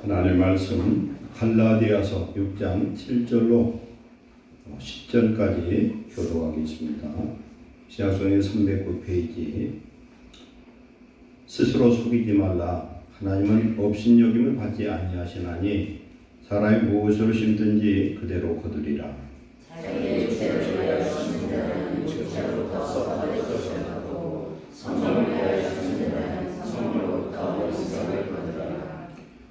하나님의 말씀 갈라디아서 6장 7절로 10절까지 교독하겠습니다. 시약성의 309페이지. 스스로 속이지 말라. 하나님은 업신여김을 받지 아니하시나니 사람이 무엇으로 심든지 그대로 거두리라. 자기의 육체를 위하여 심는 자는 육체로부터 받을 것이고 성령을 위하여 심는 자는 성령으로부터 영생을 거두리라.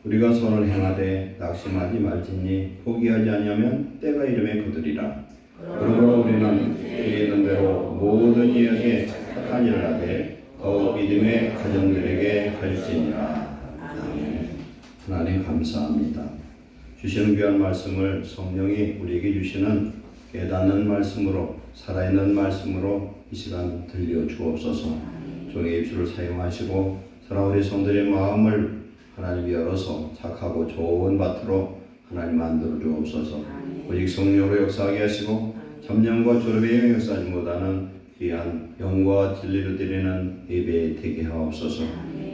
우리가 선을 행하되 낙심하지 말지니 포기하지 아니하면 때가 이름에 거두리라. 그러므로 우리는 뒤에 있는 대로 모든 이에게 착한 일을 하되 더욱 믿음의 가정들에게 할지니라. 아멘. 하나님 감사합니다. 주시는 귀한 말씀을 성령이 우리에게 주시는 깨닫는 말씀으로 살아있는 말씀으로 이 시간 들려주옵소서. 종의 입술을 사용하시고 사랑하는 우리 성들의 마음을 하나님 열어서 착하고 좋은 밭으로 하나님 만들어 주옵소서. 오직 성령으로 역사하게 하시고 참념과 졸업의 역사하지보다는 귀한 영과 진리를 드리는 예배에 되게 하옵소서.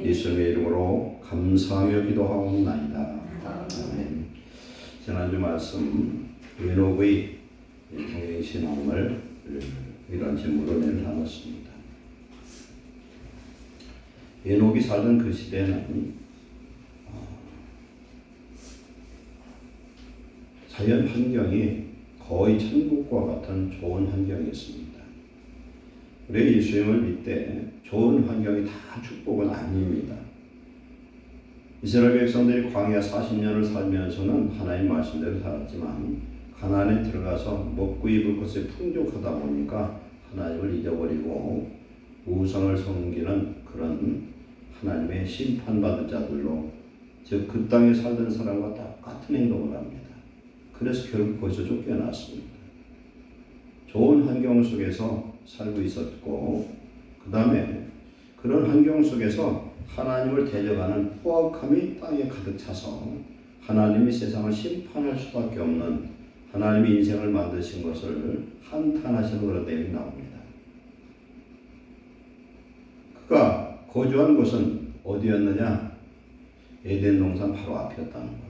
예수님의 이름으로 감사하며 기도하옵나이다. 아멘. 지난주 말씀 에녹의 동행신앙을 이런 제목으로 나눴습니다. 에녹이 살던 그 시대는 자연 환경이 거의 천국과 같은 좋은 환경이었습니다. 우리 예수님을 믿되 좋은 환경이 다 축복은 아닙니다. 이스라엘 백성들이 광야 40년을 살면서는 하나님 말씀대로 살았지만 가나안에 들어가서 먹고 입을 것이 풍족하다 보니까 하나님을 잊어버리고 우상을 섬기는 그런 하나님의 심판받을 자들로, 즉 그 땅에 살던 사람과 똑같은 행동을 합니다. 그래서 결국 거기서 쫓겨났습니다. 좋은 환경 속에서 살고 있었고, 그 다음에 그런 환경 속에서 하나님을 대적하는 포악함이 땅에 가득 차서 하나님이 세상을 심판할 수밖에 없는, 하나님이 인생을 만드신 것을 한탄하시는 그런 내용이 나옵니다. 그가 거주한 곳은 어디였느냐? 에덴 동산 바로 앞이었다는 겁니다.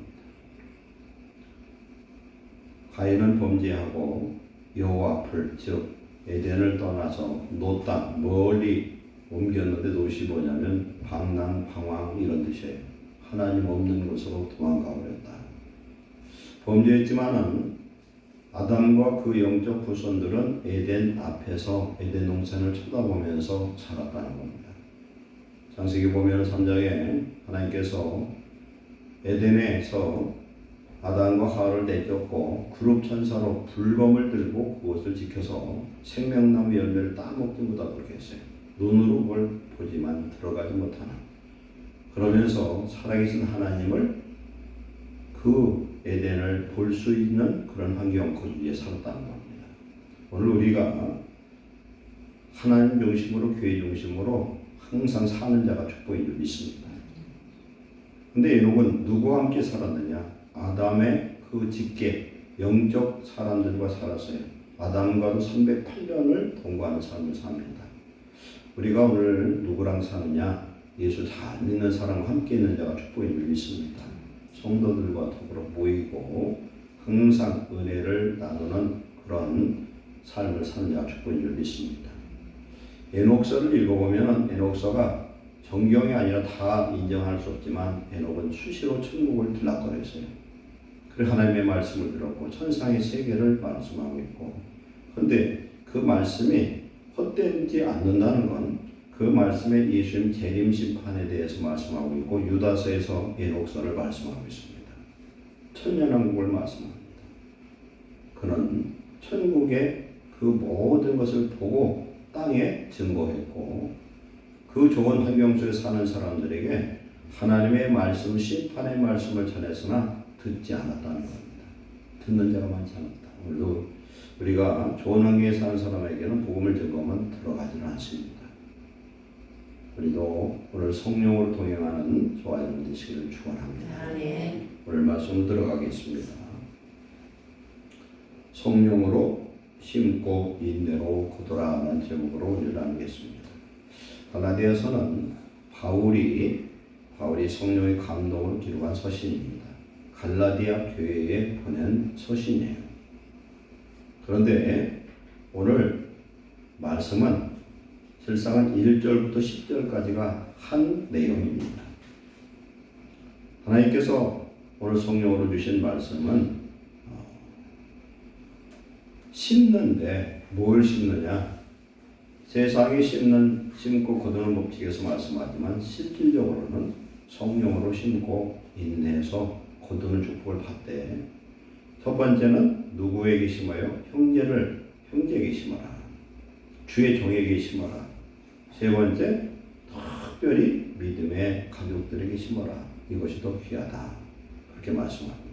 가인은 범죄하고 여호와 앞을, 즉 에덴을 떠나서 노 땅 멀리 옮겼는데 노시 뭐냐면 방랑, 방황 이런 뜻이에요. 하나님 없는 곳으로 도망가 버렸다. 범죄했지만은 아담과 그 영적 후손들은 에덴 앞에서 에덴 동산을 쳐다보면서 살았다는 겁니다. 창세기 보면 3장에 하나님께서 에덴에서 아담과 하와를 내쫓고 그룹 천사로 불검을 들고 그것을 지켜서 생명나무 열매를 따먹지 못하도록 했어요. 눈으로 그걸 보지만 들어가지 못하는. 그러면서 살아계신 하나님을, 그 에덴을 볼 수 있는 그런 환경 거기에 살았다는 겁니다. 오늘 우리가 하나님 중심으로, 교회 중심으로 항상 사는 자가 축복인 줄 믿습니다. 근데 에녹은 누구와 함께 살았느냐? 아담의 그 직계, 영적 사람들과 살았어요. 아담과도 308년을 동거하는 삶을 삽니다. 우리가 오늘 누구랑 사느냐? 예수 잘 믿는 사람과 함께 있는 자가 축복인 줄 믿습니다. 성도들과 더불어 모이고 항상 은혜를 나누는 그런 삶을 사는 자가 축복인 줄 믿습니다. 에녹서를 읽어보면 에녹서가 정경이 아니라 다 인정할 수 없지만 에녹은 수시로 천국을 들락거렸어요. 그래서 하나님의 말씀을 들었고 천상의 세계를 말씀하고 있고, 그런데 그 말씀이 헛되지 않는다는 건 그 말씀에 예수님 재림 심판에 대해서 말씀하고 있고 유다서에서 에녹서를 말씀하고 있습니다. 천년왕국을 말씀합니다. 그는 천국의 그 모든 것을 보고 땅에 증거했고 그 좋은 환경 속에 사는 사람들에게 하나님의 말씀, 심판의 말씀을 전했으나 듣지 않았다는 겁니다. 듣는 자가 많지 않았다. 오늘도 우리가 좋은 환경에 사는 사람에게는 복음을 증거하면 들어가지는 않습니다. 우리도 오늘 성령으로 동행하는 저와 여러분 되시기를 축원합니다. 오늘 말씀 들어가겠습니다. 성령으로 심고 인내로 거두라는 제목으로 나누겠습니다. 갈라디아서는 바울이 바울이 성령의 감동으로 기록한 서신입니다. 갈라디아 교회에 보낸 서신이에요. 그런데 오늘 말씀은 실상은 1절부터 10절까지가 한 내용입니다. 하나님께서 오늘 성령으로 주신 말씀은 심는데 뭘 심느냐? 세상에 심고 거두는 법칙에서 말씀하지만 실질적으로는 성령으로 심고 인내해서 거두는 축복을 받되, 첫 번째는 누구에게 심어요? 형제에게 심어라. 주의 종에게 심어라. 세 번째, 특별히 믿음의 가족들에게 심어라. 이것이 더 귀하다. 그렇게 말씀합니다.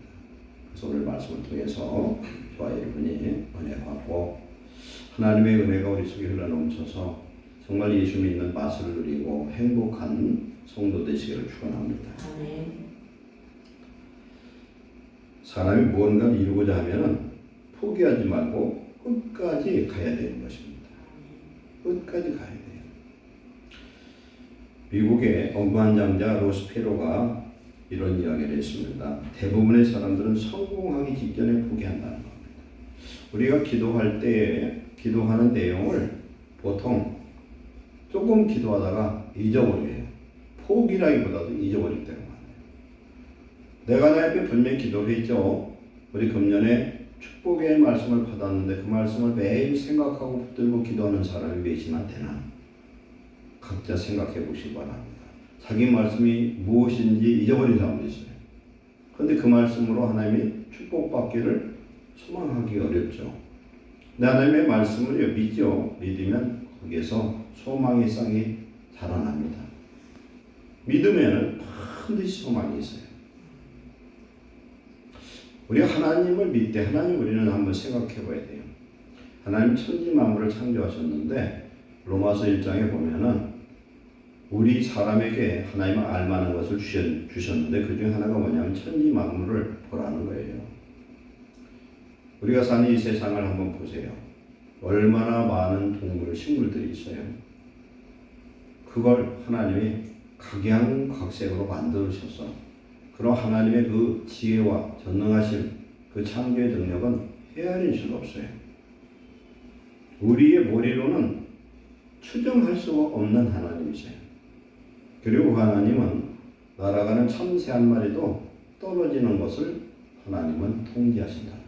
그래서 오늘 말씀을 통해서 저와 여러분이 은혜 받고 하나님의 은혜가 우리 속에 흘러넘쳐서 정말 예수 믿는 맛을 누리고 행복한 성도 되시기를 축원합니다. 사람이 무언가를 이루고자 하면은 포기하지 말고 끝까지 가야 되는 것입니다. 끝까지 가야 돼요. 미국의 억만장자 로스페로가 이런 이야기를 했습니다. 대부분의 사람들은 성공하기 직전에 포기한다는 겁니다. 우리가 기도할 때 기도하는 내용을 보통 조금 기도하다가 잊어버려요. 포기라기보다도 잊어버릴 때가 많아요. 내가 내 앞에 분명히 기도를 했죠. 우리 금년에 축복의 말씀을 받았는데 그 말씀을 매일 생각하고 붙들고 기도하는 사람이 몇이나 되나? 각자 생각해 보시기 바랍니다. 자기 말씀이 무엇인지 잊어버린 사람도 있어요. 그런데 그 말씀으로 하나님이 축복받기를 소망하기 어렵죠. 하나님의 말씀을 믿죠. 믿으면 거기에서 소망의 쌍이 자라납니다. 믿으면 반드시 소망이 있어요. 우리가 하나님을 믿되 하나님 우리는 한번 생각해 봐야 돼요. 하나님 천지 만물을 창조하셨는데 로마서 1장에 보면은 우리 사람에게 하나님은 알만한 것을 주셨는데 그 중에 하나가 뭐냐면 천지 만물을 보라는 거예요. 우리가 사는 이 세상을 한번 보세요. 얼마나 많은 동물, 식물들이 있어요. 그걸 하나님이 각양각색으로 만들으셔서 그런 하나님의 그 지혜와 전능하심, 그 창조의 능력은 헤아릴 수가 없어요. 우리의 머리로는 추정할 수가 없는 하나님이세요. 그리고 하나님은 날아가는 참새 한 마리도 떨어지는 것을 하나님은 통제하신다.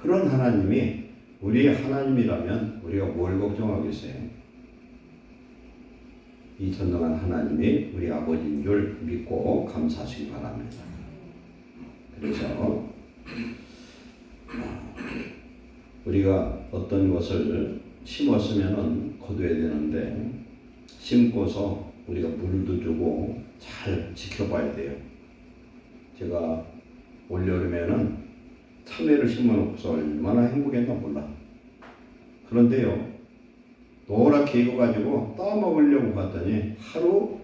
그런 하나님이 우리의 하나님이라면 우리가 뭘 걱정하겠어요? 이 전능한 하나님이 우리 아버지인 줄 믿고 감사하시기 바랍니다. 그래서 우리가 어떤 것을 심었으면 거둬야 되는데 심고서 우리가 물도 주고 잘 지켜봐야 돼요. 제가 올여름에는 참외를 심어놓고서 얼마나 행복했나 몰라. 그런데요, 노랗게 익어가지고 따먹으려고 갔더니 하루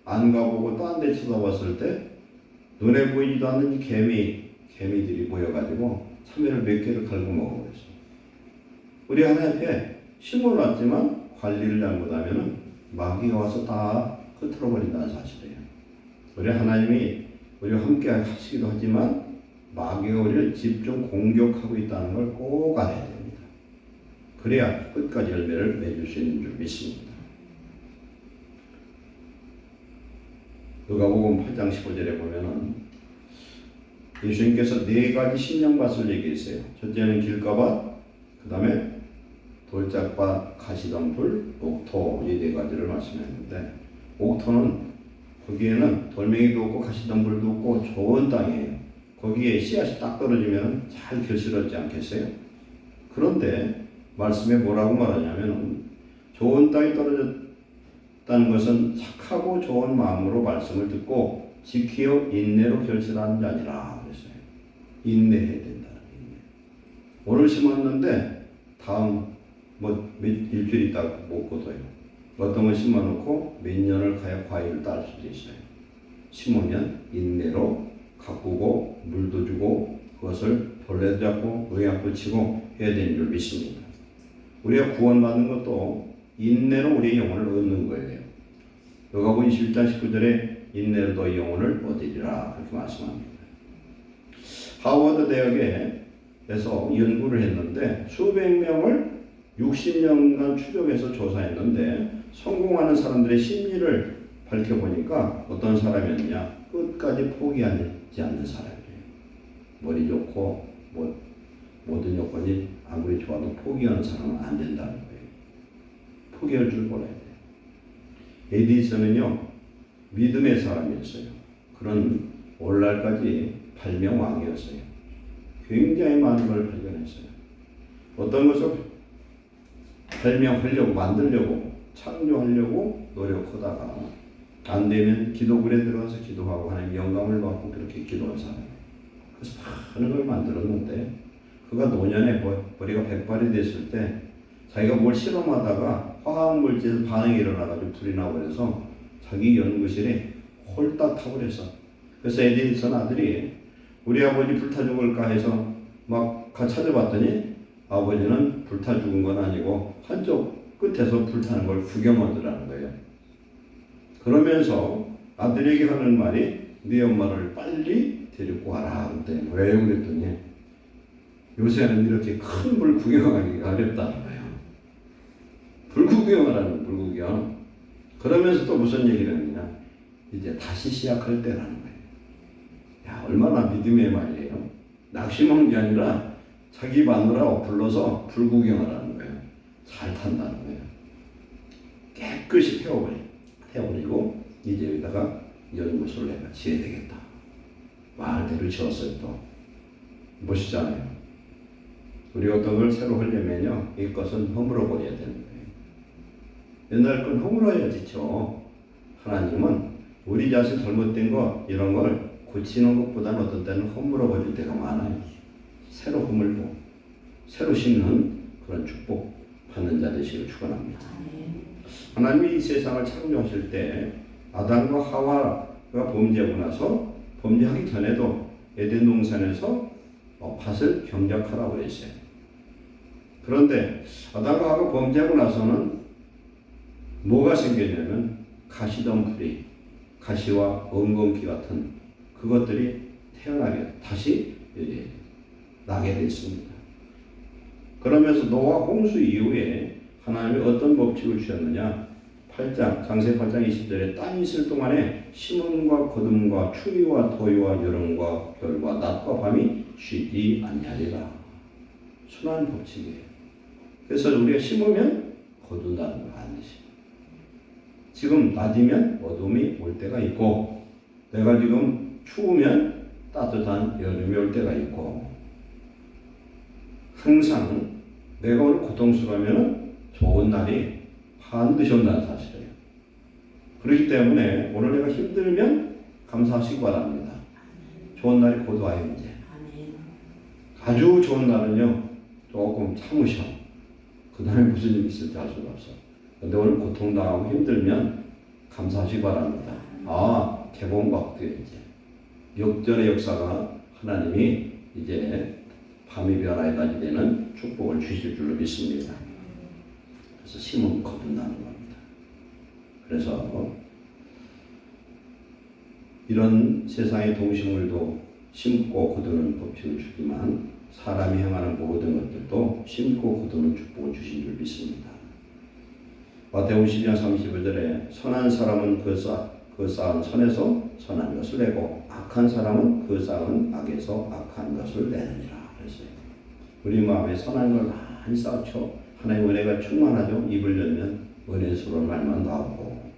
안 가보고 딴 데 쳐다봤을 때 눈에 보이지도 않는 개미들이 모여가지고 참외를 몇 개를 갈고 먹어버렸어요. 우리 하나님께 심어놨지만 관리를 잘못하면 마귀가 와서 다 흩어버린다는 사실이에요. 우리 하나님이 우리와 함께 하시기도 하지만 마귀가 우리를 집중 공격하고 있다는 걸 꼭 알아야 됩니다. 그래야 끝까지 열매를 맺을 수 있는 줄 믿습니다. 누가복음 8장 15절에 보면은 예수님께서 4가지 신령밭을 얘기했어요. 첫째는 길가밭, 그 다음에 돌짝밭, 가시덤불, 옥토, 이 4가지를 말씀했는데, 옥토는 거기에는 돌멩이도 없고 가시덤불도 없고 좋은 땅이에요. 거기에 씨앗이 딱 떨어지면 잘 결실하지 않겠어요? 그런데 말씀에 뭐라고 말하냐면 좋은 땅이 떨어졌다는 것은 착하고 좋은 마음으로 말씀을 듣고 지키어 인내로 결실하는 자니라 그랬어요. 인내해야 된다. 오늘 심었는데 다음 일주일 있다가 못 거둬요. 어떤 걸 심어놓고 몇 년을 가야 과일을 딸 수도 있어요. 심으면 인내로 가꾸고 물도 주고 그것을 벌레도 잡고 농약 붙이고 해야 되는 줄 믿습니다. 우리가 구원받는 것도 인내로 우리의 영혼을 얻는 거예요. 누가복음 21장 19절에 인내로 너희 영혼을 얻으리라 그렇게 말씀합니다. 하워드 대학에서 연구를 했는데 수백 명을 60년간 추적해서 조사했는데 성공하는 사람들의 심리를 밝혀보니까 어떤 사람이었냐? 끝까지 포기하지 않는 사람이에요. 머리 좋고 모든 여건이 아무리 좋아도 포기하는 사람은 안 된다는 거예요. 포기할 줄 몰라야 돼요. 에디슨은요 믿음의 사람이었어요. 그런 오늘날까지 발명왕이었어요. 굉장히 많은 걸 발견했어요. 어떤 것을 발명하려고 만들려고 창조하려고 노력하다가 안 되면 기도굴에 들어가서 기도하고 하나님 영감을 받고 그렇게 기도한 사람이에요. 그래서 많은 걸 만들었는데 그가 노년에 머리가 백발이 됐을 때 자기가 뭘 실험하다가 화학물질 반응이 일어나가지고 불이 나버려서 자기 연구실에 홀딱 타버렸어. 그래서 에디슨 아들이 우리 아버지 불타 죽을까 해서 막 찾아봤더니 아버지는 불타 죽은 건 아니고 한쪽 끝에서 불타는 걸 구경하더라는 거예요. 그러면서 아들에게 하는 말이 네 엄마를 빨리 데리고 와라. 그랬더니 왜 그랬더니 요새는 이렇게 큰 불 구경하기가 어렵다는 거예요. 불 구경하라는 불구경. 그러면서 또 무슨 얘기를 했느냐? 이제 다시 시작할 때라는 거예요. 야, 얼마나 믿음의 말이에요. 낙심한 게 아니라 자기 마누라 불러서 불 구경하라는 거예요. 잘 탄다는 거예요. 깨끗이 태워버리고 이제 여기다가 연구소를 내가 지어야 되겠다. 말대로 지었어요. 또 멋있잖아요. 우리 어떤 걸 새로 하려면요 이것은 허물어 버려야 되는 거예요. 옛날 건 허물어야지 죠. 하나님은 우리 자신 잘못된 거 이런 걸 고치는 것보다는 어떤 때는 허물어 버릴 때가 많아요. 새로 허물고 새로 심는 그런 축복 받는 자 되시길 축원합니다. 하나님이 이 세상을 창조하실 때 아담과 하와가 범죄하고 나서 범죄하기 전에도 에덴 동산에서 밭을 경작하라고 했어요. 그런데 아담과 하와가 범죄하고 나서는 뭐가 생겼냐면 가시덤불이 가시와 엉겅퀴 같은 그것들이 태어나게 다시 나게 됐습니다. 그러면서 노아 홍수 이후에 하나님이 어떤 법칙을 주셨느냐? 장세 8장 20절에 땅이 있을 동안에 심음과 거둠과 추위와 더위와 여름과 겨울과 낮과 밤이 쉬지 아니하리라. 순한 법칙이에요. 그래서 우리가 심으면 거둔다는 거 반드시. 지금 낮이면 어둠이 올 때가 있고 내가 지금 추우면 따뜻한 여름이 올 때가 있고 항상 내가 오늘 고통스러우면 좋은 날이 반드시 온다는 사실이에요. 그렇기 때문에 오늘 내가 힘들면 감사하시기 바랍니다. 좋은 날이 곧 와요 이제. 아주 좋은 날은요 조금 참으셔. 그 다음에 무슨 일이 있을지 알 수가 없어. 근데 오늘 고통당하고 힘들면 감사하시기 바랍니다. 아, 개봉박도요 이제. 역전의 역사가 하나님이 이제 밤이 변화에까지 되는 축복을 주실 줄로 믿습니다. 그래서 심은 거둔다는 겁니다. 그래서 이런 세상의 동식물도 심고 거두는 법칙을 주지만 사람이 행하는 모든 것들도 심고 거두는 축복을 주신 줄 믿습니다. 마태복음 12장 35절에 선한 사람은 그 쌓은 선에서 선한 것을 내고 악한 사람은 그 쌓은 악에서 악한 것을 내느니라. 그랬어요. 우리 마음에 선한 걸 많이 쌓죠. 하나님의 은혜가 충만하죠. 입을 열면 은혜스러운 말만 나오고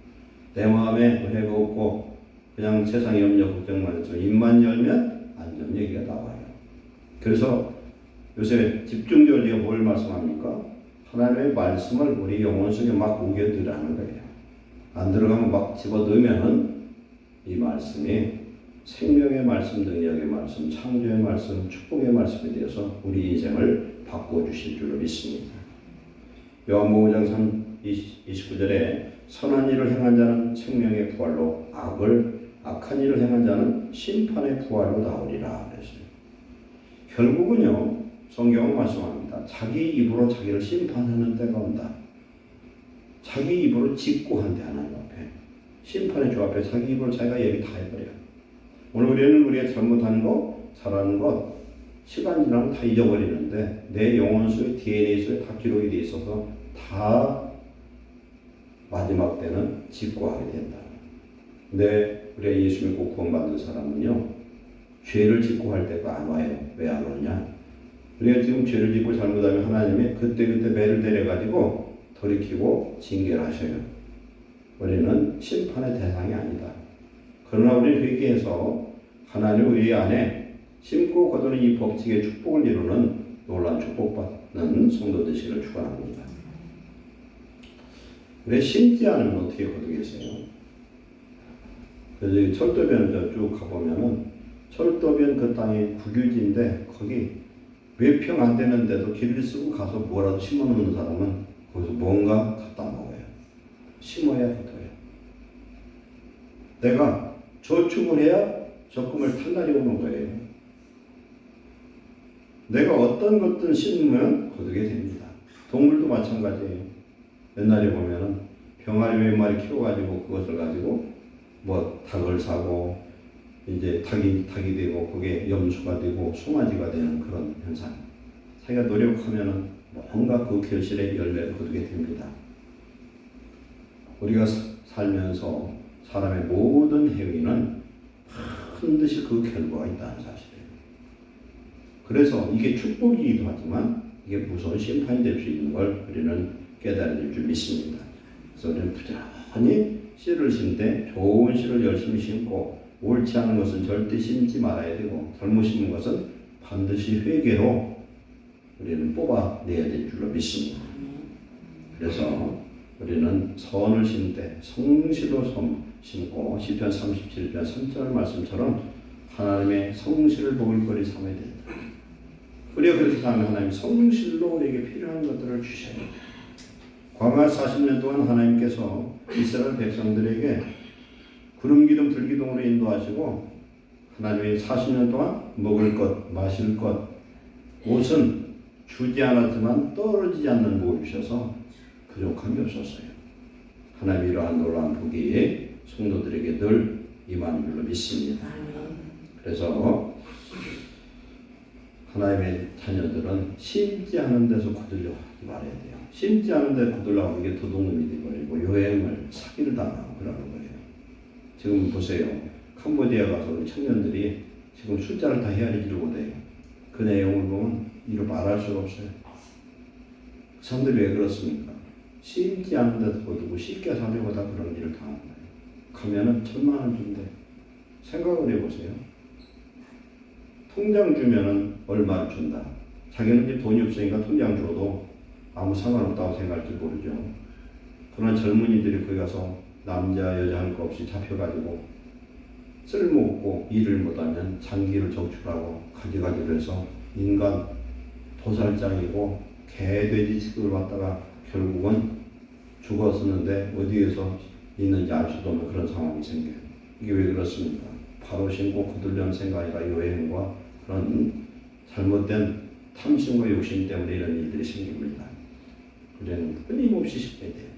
내 마음에 은혜가 없고 그냥 세상의 염려 걱정만 해서 입만 열면 안 좋은 얘기가 나와요. 그래서 요새 집중적으로 우리가 뭘 말씀합니까? 하나님의 말씀을 우리 영혼 속에 막 우겨들으라는 거예요. 안 들어가면 막 집어넣으면은 이 말씀이 생명의 말씀, 능력의 말씀, 창조의 말씀, 축복의 말씀에 대해서 우리 인생을 바꿔주실 줄로 믿습니다. 요한복음 5장 29절에 선한 일을 행한 자는 생명의 부활로 악한 일을 행한 자는 심판의 부활로 나오리라 그랬어요. 결국은요 성경은 말씀합니다. 자기 입으로 자기를 심판하는 때가 온다. 자기 입으로 직고한대 하나님 앞에 심판의 주 앞에 자기 입으로 자기가 얘기 다 해버려요. 오늘 우리는 우리가 잘못하는 거, 잘하는 것, 시간 지나면 다 잊어버리는데 내 영혼 속에 DNA 속에 다 기록이 돼 있어서 다 마지막 때는 직고하게 된다. 근데 우리가 예수 믿고 구원받는 사람은요, 죄를 직고할 때가 안 와요. 왜 안 오냐? 우리가 지금 죄를 짓고 잘못하면 하나님이 그때그때 매를 때려가지고 돌이키고 징계를 하셔요. 우리는 심판의 대상이 아니다. 그러나 우리는 회개해서 하나님 우리 안에 심고 거두는 이 법칙의 축복을 이루는 놀라운 축복받는 성도 되시기를 축원합니다. 왜 심지 않으면 어떻게 거두겠어요? 그래서 철도변을 쭉 가보면은 철도변 그 땅이 국유지인데 거기 몇 평 안 되는데도 길을 쓰고 가서 뭐라도 심어 놓는 사람은 거기서 뭔가 갖다 먹어요. 심어야 거둬요. 내가 저축을 해야 적금을 탈 날이 오는 거예요. 내가 어떤 것들 심으면 거두게 됩니다. 동물도 마찬가지예요. 옛날에 보면은 병아리 몇 마리 키워가지고 그것을 가지고 뭐 닭을 사고 이제 닭이 되고 그게 염소가 되고 송아지가 되는 그런 현상. 자기가 노력하면은 뭔가 그 결실의 열매를 거두게 됩니다. 우리가 살면서 사람의 모든 행위는 반드시 그 결과가 있다는 사실이에요. 그래서 이게 축복이기도 하지만 이게 무서운 심판이 될 수 있는 걸 우리는 깨달아야 될 줄 믿습니다. 그래서 우리는 부지런히 씨를 심되 좋은 씨를 열심히 심고 옳지 않은 것은 절대 심지 말아야 되고 잘못 심은 것은 반드시 회개로 우리는 뽑아내야 될 줄로 믿습니다. 그래서 우리는 선을 심되 성실로 심고 시편 37편 3절 말씀처럼 하나님의 성실을 먹을거리 삼아야 된다. 우리가 그렇게 하면 하나님 성실로 우리에게 필요한 것들을 주셔야 됩니다. 광야 40년 동안 하나님께서 이스라엘 백성들에게 구름기둥 불기둥으로 인도하시고 하나님의 40년 동안 먹을 것, 마실 것, 옷은 주지 않았지만 떨어지지 않는 복을 주셔서 부족한 게 없었어요. 하나님 이러한 놀라운 복이 성도들에게 늘 임하는 줄로 믿습니다. 그래서 하나님의 자녀들은 심지 않은 데서 거들려 하지 말아야 돼요. 심지 않은 데 거들려고 하는 게 도둑놈이 되어버리고 여행을 사기를 당하고 그러는 거예요. 지금 보세요. 캄보디아 가서 우리 청년들이 지금 숫자를 다 헤아리지를 못해요. 그 내용을 보면 이루 말할 수가 없어요. 그 사람들이 왜 그렇습니까? 심지 않은 데서 거두고 쉽게 사려고 다 그런 일을 당하는 거예요. 가면은 1,000만 원 준대. 생각을 해보세요. 통장 주면은 얼마를 준다. 자기는 이제 돈이 없으니까 통장 줘도 아무 상관없다고 생각할지 모르죠. 그러나 젊은이들이 거기 가서 남자 여자 할 거 없이 잡혀가지고 쓸모없고 일을 못하면 장기를 적출하고 가져가기로 해서 인간 도살장이고 개돼지 취급을 받다가 결국은 죽었었는데 어디에서 있는지 알 수도 없는 그런 상황이 생겨요. 이게 왜 그렇습니까? 바로 신고 거들려는 생각이나 여행과 그런 잘못된 탐심과 욕심 때문에 이런 일들이 생깁니다. 우리는 끊임없이 시켜야 돼요.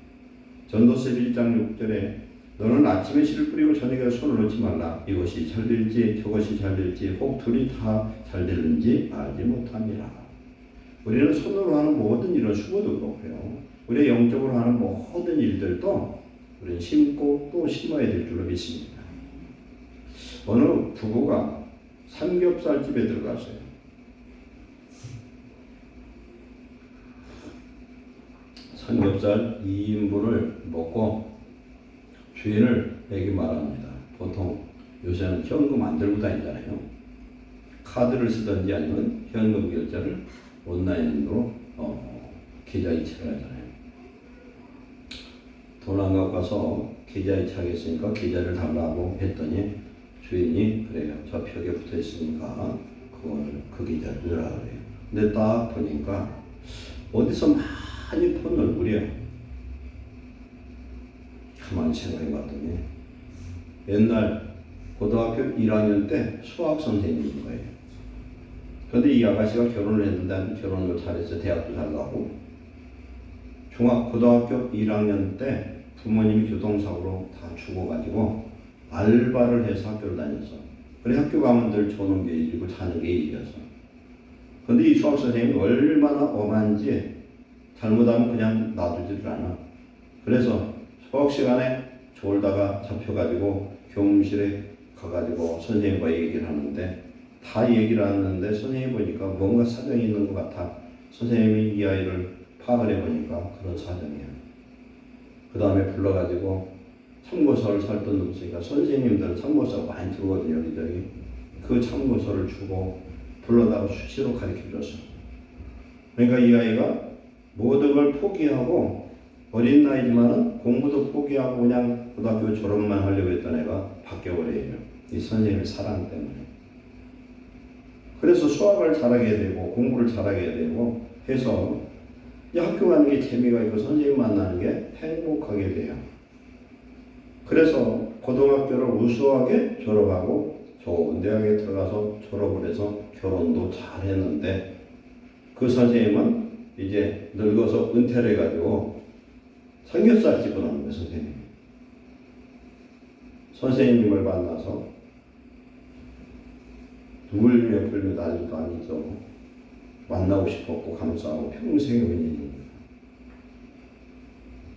전도서 1장 6절에 너는 아침에 씨를 뿌리고 저녁에 손을 놓지 말라. 이것이 잘 될지 저것이 잘 될지 혹 둘이 다 잘 되는지 알지 못함이라. 우리는 손으로 하는 모든 일은 수고도 그렇고요. 우리가 영적으로 하는 모든 일들도 우리는 심고 또 심어야 될 줄로 믿습니다. 어느 부부가 삼겹살 집에 들어갔어요. 삼겹살 2인분을 먹고 주인을 내기 말합니다. 보통 요새는 현금 안 들고 다니잖아요. 카드를 쓰든지 아니면 현금 결제를 온라인으로 계좌이체를 하잖아요. 돈 안 갖고 가서 계좌이체 하겠으니까 계좌를 달라고 했더니 주인이 그래요. 저 벽에 붙어 있으니까 그 계좌를 넣으라 그래요. 근데 딱 보니까 어디서 많이 본 얼굴이에요. 가만히 생각해 봤더니 옛날 고등학교 1학년 때 수학 선생님인 거예요. 그런데 이 아가씨가 결혼을 했는데 결혼을 잘해서 대학도 잘 가고 고등학교 1학년 때 부모님이 교통사고로 다 죽어가지고 알바를 해서 학교를 다녔어. 그래 학교 가면 늘 조는 게 일이고 자는 게 일이었어. 근데 이 수학 선생님이 얼마나 엄한지 잘못하면 그냥 놔두지를 않아. 그래서 수학 시간에 졸다가 잡혀가지고 교무실에 가가지고 선생님과 얘기를 하는데 다 얘기를 하는데 선생님이 보니까 뭔가 사정이 있는 것 같아. 선생님이 이 아이를 파악을 해보니까 그런 사정이야. 그 다음에 불러가지고 참고서를 살던 놈이니까 선생님들은 참고서가 많이 들거든요. 여기저기. 그 참고서를 주고 불러다가 수시로 가르쳐줬어. 그러니까 이 아이가 모든 걸 포기하고 어린 나이지만은 공부도 포기하고 그냥 고등학교 졸업만 하려고 했던 애가 바뀌어버려요. 이 선생님의 사랑 때문에. 그래서 수학을 잘하게 되고 공부를 잘하게 되고 해서 이 학교 가는 게 재미가 있고 선생님 만나는 게 행복하게 돼요. 그래서 고등학교를 우수하게 졸업하고 좋은 대학에 들어가서 졸업을 해서 결혼도 잘 했는데 그 선생님은 이제 늙어서 은퇴를 해가지고 삼겹살 집을 하는 거예요, 선생님. 선생님을 만나서 울며 불며 난리도 아니죠. 만나고 싶었고 감사하고 평생의 은인입니다.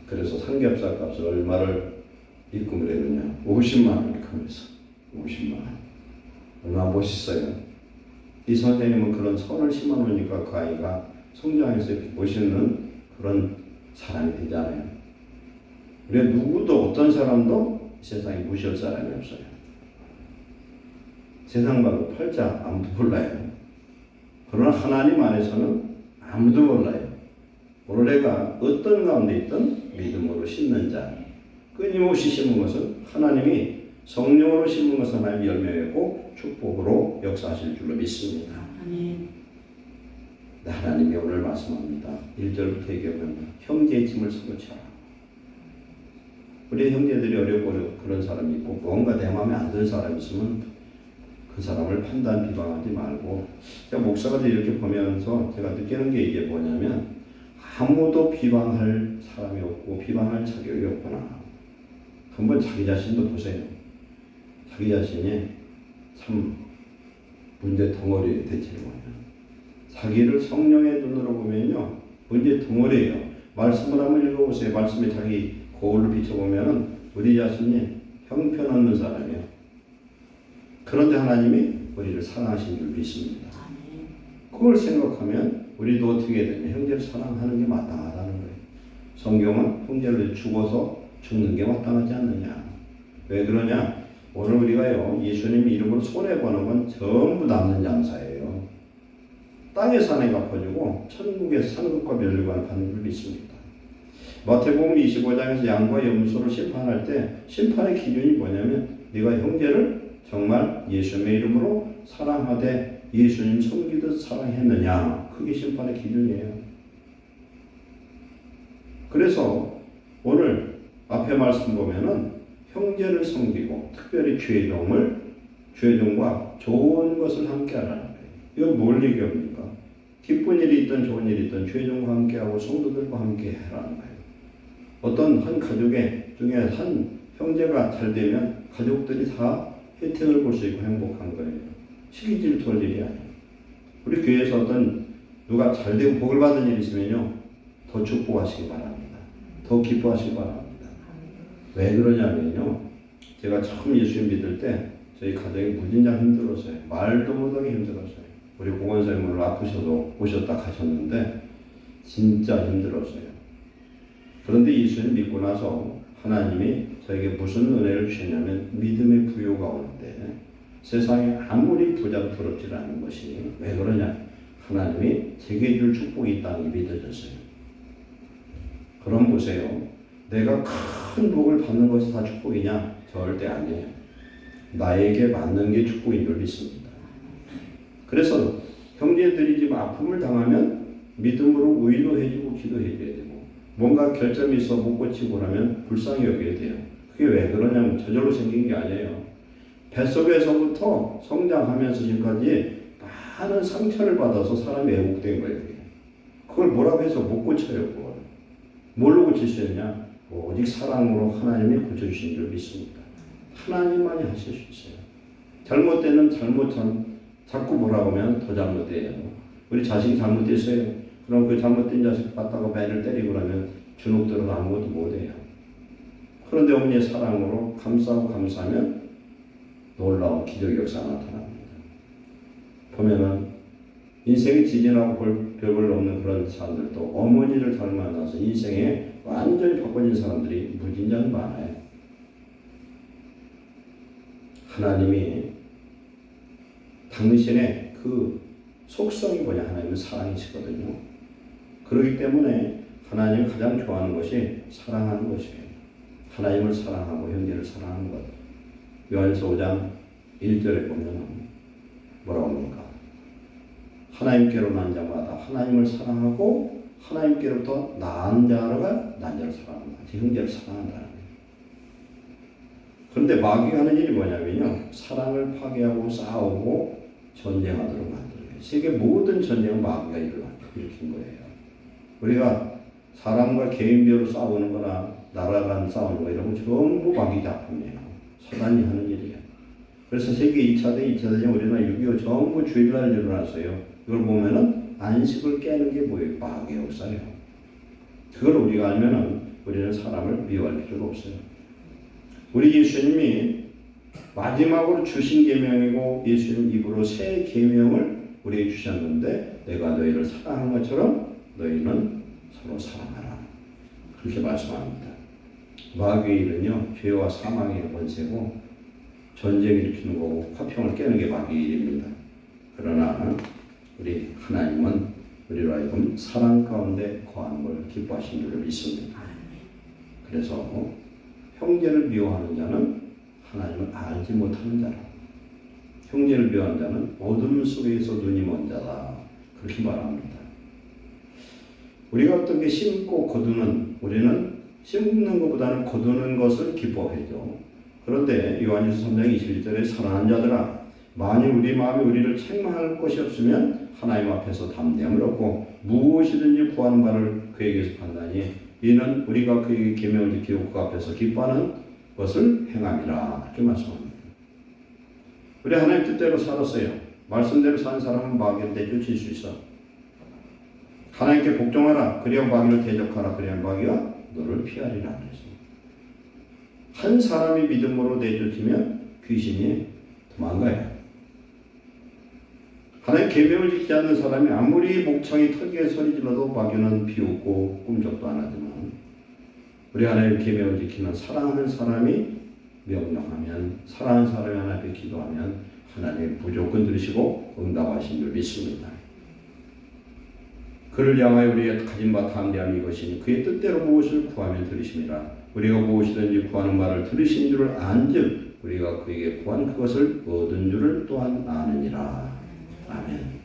그래서 삼겹살 값을 얼마를 입금을 했느냐? 50만 원 입금했어. 50만 원. 얼마나 멋있어요. 이 선생님은 그런 선을 심어놓으니까 그 아이가 성장해서 멋있는 그런 사람이 되잖아요. 우리 누구도 어떤 사람도 세상에 무시할 사람이 없어요. 세상 말로 팔자 아무도 몰라요. 그러나 하나님 안에서는 아무도 몰라요. 오늘 내가 어떤 가운데 있든 믿음으로 심는 자, 끊임없이 심은 것은 하나님이 성령으로 심은 것은 하나님 열매고 축복으로 역사하실 줄로 믿습니다. 아멘. 하나님이 오늘 말씀합니다. 1절부터 얘기하면 형제의 짐을 서로 지어라. 우리 형제들이 어렵고 그런 사람이 있고 뭔가 내 마음에 안 드는 사람이 있으면 그 사람을 판단 비방하지 말고, 제가 목사가 이렇게 보면서 제가 느끼는 게 이게 뭐냐면 아무도 비방할 사람이 없고 비방할 자격이 없구나. 한번 자기 자신도 보세요. 자기 자신이 참 문제 덩어리 대체 뭐냐. 자기를 성령의 눈으로 보면요 문제 덩어리예요. 말씀을 한번 읽어보세요. 말씀에 자기 거울을 비춰보면은 우리 자신이 형편없는 사람이에요. 그런데 하나님이 우리를 사랑하신 줄 믿습니다. 그걸 생각하면 우리도 어떻게 되냐. 형제를 사랑하는 게 마땅하다는 거예요. 성경은 형제를 죽어서 죽는 게 마땅하지 않느냐. 왜 그러냐. 오늘 우리가요 예수님 이름으로 손해보는 건 전부 남는 장사예요. 땅에 사는 갚아주고 천국에서 상급과 면류관 받는 줄 믿습니다. 마태복음 25장에서 양과 염소를 심판할 때 심판의 기준이 뭐냐면 네가 형제를 정말 예수님의 이름으로 사랑하되 예수님 섬기듯 사랑했느냐. 그게 심판의 기준이에요. 그래서 오늘 앞에 말씀 보면은 형제를 섬기고 특별히 죄종과 좋은 것을 함께 하라는 거예요. 이건 뭘 얘기합니까? 기쁜 일이 있든 좋은 일이 있든 죄종과 함께하고 성도들과 함께 하라는 거예요. 어떤 한 가족의 중에 한 형제가 잘 되면 가족들이 다 혜택을 볼 수 있고 행복한 거예요. 시기 질투할 일이 아니에요. 우리 교회에서 어떤 누가 잘 되고 복을 받은 일이 있으면요 더 축복하시기 바랍니다. 더 기뻐하시기 바랍니다. 왜 그러냐면요 제가 처음 예수님 믿을 때 저희 가정이 무진장 힘들었어요. 말도 못하게 힘들었어요. 우리 공원사님 오늘 아프셔도 오셨다 가셨는데 진짜 힘들었어요. 그런데 예수님 믿고 나서 하나님이 저에게 무슨 은혜를 주셨냐면 믿음의 부요가 오는데 세상에 아무리 부자도 부럽지 않은 것이 왜 그러냐. 하나님이 제게 줄 축복이 있다는 게 믿어졌어요. 그럼 보세요. 내가 큰 복을 받는 것이 다 축복이냐? 절대 아니에요. 나에게 맞는 게 축복인 줄 믿습니다. 그래서 형제들이 지금 아픔을 당하면 믿음으로 위로해주고 기도해줘야 되고 뭔가 결점이 있어 못 고치고 하면 불쌍히 여겨야 돼요. 그게 왜 그러냐면 저절로 생긴 게 아니에요. 뱃속에서부터 성장하면서 지금까지 많은 상처를 받아서 사람이 애국된 거예요. 그걸 뭐라고 해서 못 고쳐요. 그걸. 뭘로 고칠 수 있냐? 오직 사랑으로 하나님이 고쳐주신 줄 믿습니다. 하나님만이 하실 수 있어요. 잘못되는 자꾸 뭐라고 하면 더 잘못돼요. 우리 자식이 잘못됐어요. 그럼 그 잘못된 자식 갖다가 배를 때리고 나면 주눅들은 아무것도 못해요. 그런데 어머니의 사랑으로 감싸고 감싸면 놀라운 기적의 역사가 나타납니다. 보면은 인생이 지진하고 별걸 없는 그런 사람들도 어머니를 잘 만나서 인생에 완전히 바꿔진 사람들이 무진장 많아요. 하나님이 당신의 그 속성이 뭐냐? 하나님은 사랑이시거든요. 그렇기 때문에 하나님이 가장 좋아하는 것이 사랑하는 것이에요. 하나님을 사랑하고 형제를 사랑하는 것. 요한일서 5장 1절에 보면 뭐라고 합니까? 하나님께로 난 자마다 하나님을 사랑하고 하나님께로부터 난 자가 난 자를 사랑한다. 형제를 사랑한다는 거예요. 그런데 마귀가 하는 일이 뭐냐면요. 사랑을 파괴하고 싸우고 전쟁하도록 만들어요. 세계 모든 전쟁은 마귀가 일으킨 거예요. 우리가 사람과 개인별로 싸우는 거나 나라 간 싸우는 거 이런 거 전부 마귀 작품이에요. 사단이 하는 일이에요. 그래서 세계 2차 대전, 2차 대전 우리나라 6.25 전부 주일날 일어났어요. 이걸 보면은 안식을 깨는 게 뭐예요? 마귀의 역사예요. 그걸 우리가 알면은 우리는 사람을 미워할 필요가 없어요. 우리 예수님이 마지막으로 주신 계명이고 예수님 입으로 새 계명을 우리에게 주셨는데 내가 너희를 사랑한 것처럼 너희는 서로 사랑하라. 그렇게 말씀합니다. 마귀의 일은요, 죄와 사망의 권세고 전쟁을 일으키는 거고 화평을 깨는 게 마귀의 일입니다. 그러나 우리 하나님은 우리로 하여금 사랑 가운데 거하는 걸 기뻐하신 줄을 믿습니다. 그래서 형제를 미워하는 자는 하나님을 알지 못하는 자라. 형제를 미워하는 자는 어둠 속에서 눈이 먼 자다. 그렇게 말합니다. 우리가 어떤 게 심고 거두는, 우리는 심는 것보다는 거두는 것을 기뻐하죠. 그런데 요한일서 3장 21절에 사랑하는 자들아, 만일 우리 마음이 우리를 책망할 것이 없으면 하나님 앞에서 담대함을 얻고 무엇이든지 구하는 바를 그에게서 판다니 이는 우리가 그에게 계명을 지키고 그 앞에서 기뻐하는 것을 행함이라. 그렇게 말씀합니다. 우리 하나님 뜻대로 살았어요. 말씀대로 산 사람은 마귀를 내쫓을 수 있어. 하나님께 복종하라. 그래야 마귀를 대적하라. 그래야 마귀가 너를 피하리라. 한 사람이 믿음으로 내쫓으면 귀신이 도망가요. 하나님 계명을 지키지 않는 사람이 아무리 목청이 터지게 소리질러도 마귀는 비웃고 꿈쩍도 안 하지만 우리 하나님 계명을 지키는 사랑하는 사람이 명령하면, 사랑하는 사람이 하나님 앞에 기도하면 하나님 무조건 들으시고 응답하신 줄 믿습니다. 그를 향하여 우리의 가진 바 담대함이 이것이니 그의 뜻대로 무엇을 구하면 들으심이라. 우리가 무엇이든지 구하는 말을 들으신 줄을 안즉 우리가 그에게 구한 그것을 얻은 줄을 또한 아느니라. 아멘.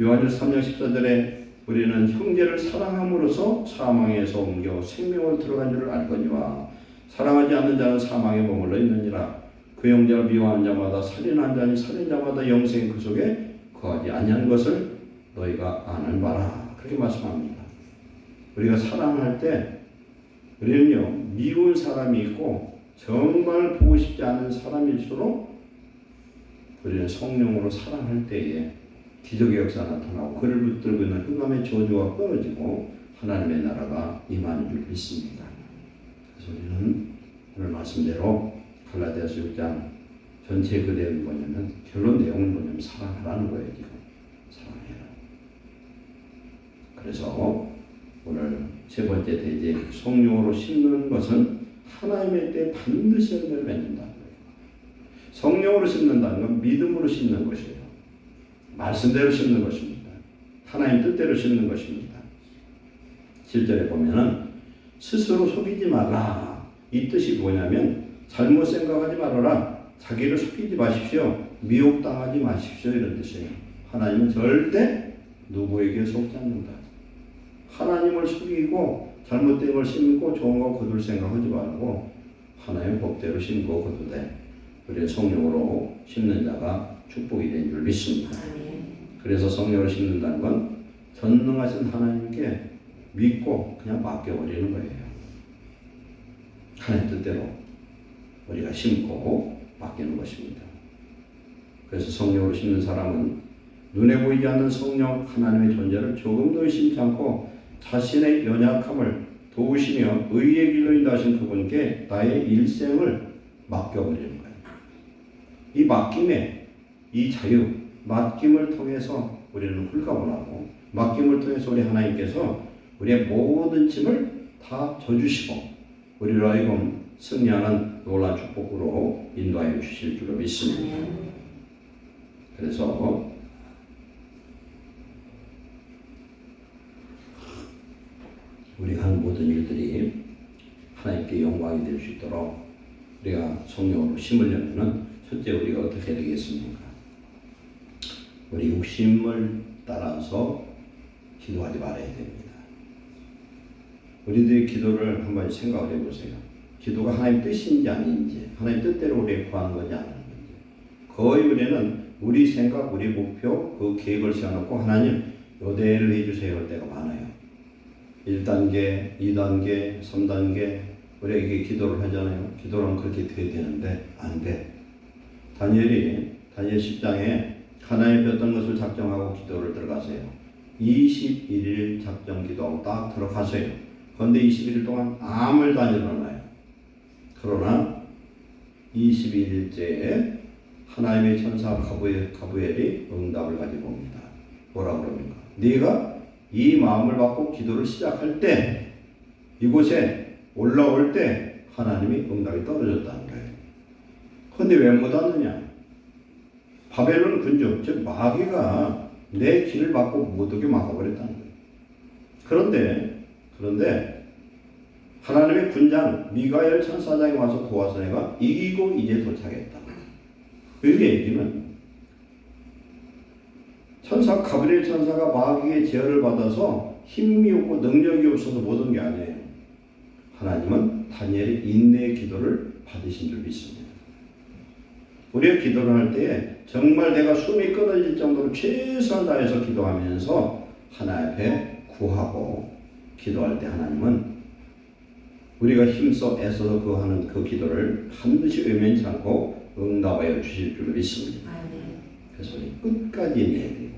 요한일서 3장 14절에 우리는 형제를 사랑함으로써 사망에서 옮겨 생명을 들어간 줄을 알거니와 사랑하지 않는 자는 사망에 머물러 있느니라. 그 형제를 미워하는 자마다 살인한 자니 살인자마다 영생 그 속에 거하지 아니하는 것을 너희가 아는 바라. 그렇게 말씀합니다. 우리가 사랑할 때 우리는요, 미운 사람이 있고 정말 보고 싶지 않은 사람일수록 우리는 성령으로 사랑할 때에 기적의 역사가 나타나고 그를 붙들고 있는 흑암의 저주가 끊어지고 하나님의 나라가 임하는 줄 믿습니다. 그래서 우리는 오늘 말씀대로 갈라디아서 6장 전체 그 내용이 뭐냐면 결론 내용은 뭐냐면 사랑하라는 거예요. 지금 사랑해라. 그래서 오늘 세 번째 대제 성령으로 심는 것은 하나님의 때 반드시 열매를 맺는다는 거예요. 성령으로 심는다는 건 믿음으로 심는 것이에요. 말씀대로 심는 것입니다. 하나님 뜻대로 심는 것입니다. 7절에 보면은 스스로 속이지 말라. 이 뜻이 뭐냐면 잘못 생각하지 말아라. 자기를 속이지 마십시오. 미혹당하지 마십시오. 이런 뜻이에요. 하나님은 절대 누구에게 속지 않는다. 하나님을 속이고 잘못된 걸 심고 좋은 거 거둘 생각하지 말고 하나님의 법대로 심고 거두되 우리의 성령으로 심는 자가 축복이 된 줄 믿습니다. 그래서 성령으로 심는다는 건 전능하신 하나님께 믿고 그냥 맡겨버리는 거예요. 하나님 뜻대로 우리가 심고 맡기는 것입니다. 그래서 성령으로 심는 사람은 눈에 보이지 않는 성령 하나님의 존재를 조금도 의심치 않고 자신의 연약함을 도우시며 의의 길로 인도하신 그분께 나의 일생을 맡겨버리는 거예요. 이 맡김에 이 자유, 맡김을 통해서 우리는 홀가분하고 맡김을 통해서 우리 하나님께서 우리의 모든 짐을 다 져주시고 우리로 하여금 승리하는 놀라운 축복으로 인도하여 주실 줄로 믿습니다. 그래서 우리가 하는 모든 일들이 하나님께 영광이 될 수 있도록 우리가 성령으로 심으려면 첫째 우리가 어떻게 해야 되겠습니까? 우리 욕심을 따라서 기도하지 말아야 됩니다. 우리들의 기도를 한번 생각을 해보세요. 기도가 하나님 뜻인지 아닌지, 하나님 뜻대로 우리가 구하는 건지 아닌 건지. 거의 우리는 우리 생각, 우리 목표, 그 계획을 세워놓고 하나님 요대로 해주세요 할 때가 많아요. 1단계, 2단계, 3단계 우리에게 기도를 하잖아요. 기도를 하면 그렇게 돼야 되는데 안 돼. 다니엘 10장에 하나님의 어떤 것을 작정하고 기도를 들어가세요. 21일 작정 기도하고 딱 들어가세요. 그런데 21일 동안 아무 일도 안 일어나요. 그러나 21일째에 하나님의 천사 가브리엘이 응답을 가지고 옵니다. 뭐라고 그럽니까? 네가 이 마음을 받고 기도를 시작할 때 이곳에 올라올 때 하나님이 응답이 떨어졌다는 거예요. 그런데 왜 못 왔느냐? 바벨론 군주, 즉 마귀가 내 길을 막고 못 오게 막아버렸다는 거예요. 그런데 하나님의 군장 미가엘 천사장이 와서 도와서 내가 이기고 이제 도착했다. 그 얘기는 천사 가브리엘 천사가 마귀의 제어를 받아서 힘이 없고 능력이 없어서 못 온 게 아니에요. 하나님은 다니엘의 인내의 기도를 받으신 줄 믿습니다. 우리가 기도를 할 때 정말 내가 숨이 끊어질 정도로 최선을 다해서 기도하면서 하나님 앞에 구하고 기도할 때 하나님은 우리가 힘써 애써서 하는 그 기도를 반드시 외면치 않고 응답하여 주실 줄 믿습니다. 그래서 우리 끝까지 인내해드리고